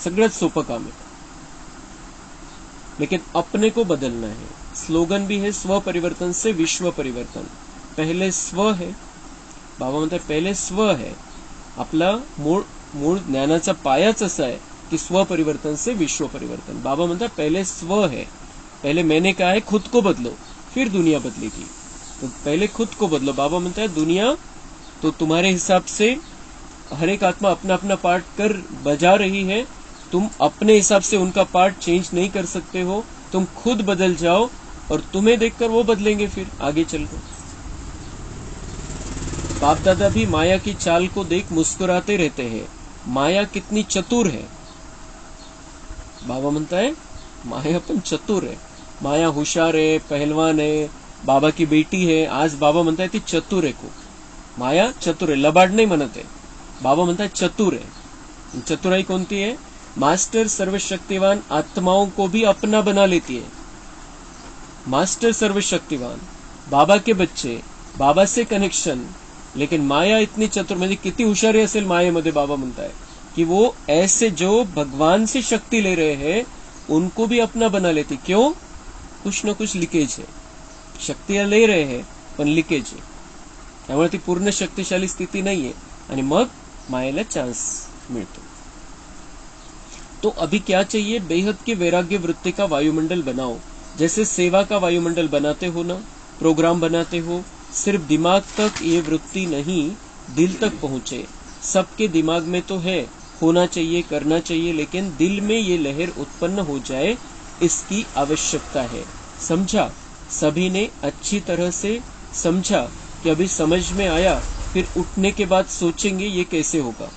Speaker 1: सगळ्यात सोपं काम आहे. लेकिन अपने को बदलना है. स्लोगन भी है स्व परिवर्तन से विश्व परिवर्तन. पहले स्व है, बाबा म्हणतात पहिले स्व है. आपला मूळ ज्ञानाचा पायाच असा आहे कि स्व परिवर्तन से विश्व परिवर्तन. बाबा म्हणतात पहले स्व है, पहले मैंने कहा है खुद को बदलो फिर दुनिया बदलेगी. तो पहले खुद को बदलो. बाबा म्हणता है दुनिया तो तुम्हारे हिसाब से हर एक आत्मा अपना अपना पार्ट कर बजा रही है, तुम अपने हिसाब से उनका पार्ट चेंज नहीं कर सकते हो. तुम खुद बदल जाओ और तुम्हें देखकर वो बदलेंगे फिर आगे चलकर. बाप दादा भी माया की चाल को देख मुस्कुराते रहते हैं, माया कितनी चतुर है. बाबा म्हणता है माया पण चतुर है, माया हुशार है, पहलवान है, बाबा की बेटी है. आज बाबा म्हणता है ती चतुर है खूप. माया चतुर है, लबाड नहीं म्हणत है. बाबा म्हणता है चतुर है. चतुराई कोणती है, मास्टर सर्वशक्तिवान आत्माओं को भी अपना बना लेती है. मास्टर सर्वशक्तिवान, बाबा के बच्चे, बाबा से कनेक्शन. लेकिन माया इतनी चतुर, म्हणजे किती हुशारी असेल मायेमध्ये. बाबा म्हणता है कि वो ऐसे जो भगवान से शक्ति ले रहे हैं उनको भी अपना बना लेती. क्यों, कुछ न कुछ लिकेज है. शक्तियां ले रहे हैं पण लिकेज आहे, त्यामुळे ती पूर्ण शक्तिशाली स्थिती नाहीये आणि मग मायेला चान्स मिळतो. तो अभी क्या चाहिए, बेहद के वैराग्य वृत्ति का वायुमंडल बनाओ. जैसे सेवा का वायुमंडल बनाते हो ना, प्रोग्राम बनाते हो, सिर्फ दिमाग तक ये वृत्ति नहीं दिल तक पहुंचे. सबके दिमाग में तो है, होना चाहिए, करना चाहिए, लेकिन दिल में ये लहर उत्पन्न हो जाए इसकी आवश्यकता है. समझा, सभी ने अच्छी तरह से समझा कि अभी समझ में आया, फिर उठने के बाद सोचेंगे ये कैसे होगा.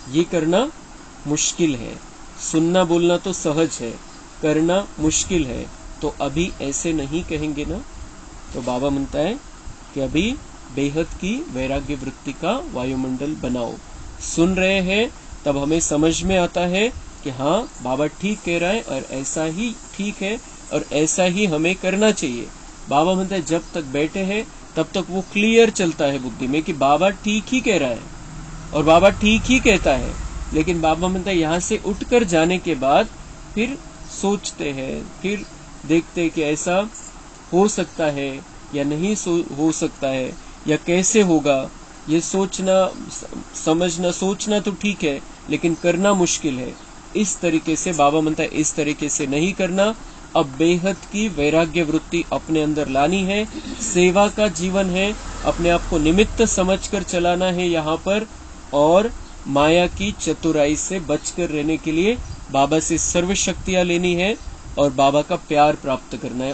Speaker 1: ये करना मुश्किल है। सुनना बोलना तो सहज है, करना मुश्किल है, तो अभी ऐसे नहीं कहेंगे ना। तो बाबा म्हणता है कि अभी बेहद की वैराग्य वृत्ति का वायुमंडल बनाओ। सुन रहे हैं तब हमें समझ में आता है कि हाँ बाबा ठीक कह रहा है और ऐसा ही ठीक है और ऐसा ही हमें करना चाहिए। बाबा म्हणता है जब तक बैठे हैं तब तक वो क्लियर चलता है बुद्धि में कि बाबा ठीक ही कह रहा है और बाबा ठीक ही कहता है। लेकिन बाबा म्हणता है यहाँ से उठकर जाने के बाद फिर सोचते हैं, फिर देखते हैं कि ऐसा हो सकता है या नहीं हो सकता है या कैसे होगा। ये सोचना समझना सोचना तो ठीक है लेकिन करना मुश्किल है। इस तरीके से बाबा म्हणता है इस तरीके से नहीं करना। अब बेहद की वैराग्य वृत्ति अपने अंदर लानी है। सेवा का जीवन है, अपने आप को निमित्त समझकर चलाना है यहाँ पर, और माया की चतुराई से बचकर रहने के लिए बाबा से सर्व शक्तियां लेनी है और बाबा का प्यार प्राप्त करना है,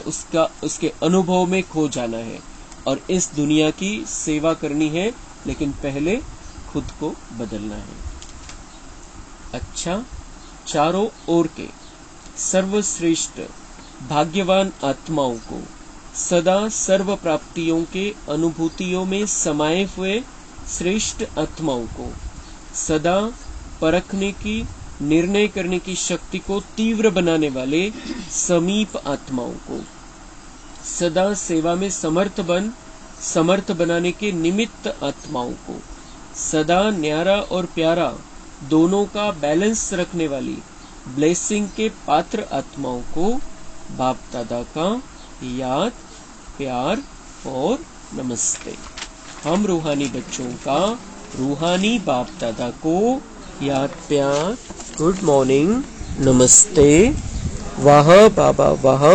Speaker 1: उसके अनुभव में खो जाना है और इस दुनिया की सेवा करनी है, लेकिन पहले खुद को बदलना है। अच्छा, चारों ओर के सर्वश्रेष्ठ भाग्यवान आत्माओं को, सदा सर्व प्राप्तियों के अनुभूतियों में समाये हुए श्रेष्ठ आत्माओं को, सदा परखने की, निर्णय करने की शक्ति को तीव्र बनाने वाले समीप आत्माओं को, सदा सेवा में समर्थ बनाने के निमित्त आत्माओं को, सदा न्यारा और प्यारा दोनों का बैलेंस रखने वाली ब्लेसिंग के पात्र आत्माओं को बाप दादा का याद, प्यार और नमस्ते। हम रूहानी बच्चों का रूहानी बाप दादा को याद, प्यार, गुड मॉर्निंग, नमस्ते। वाह बाबा वाह।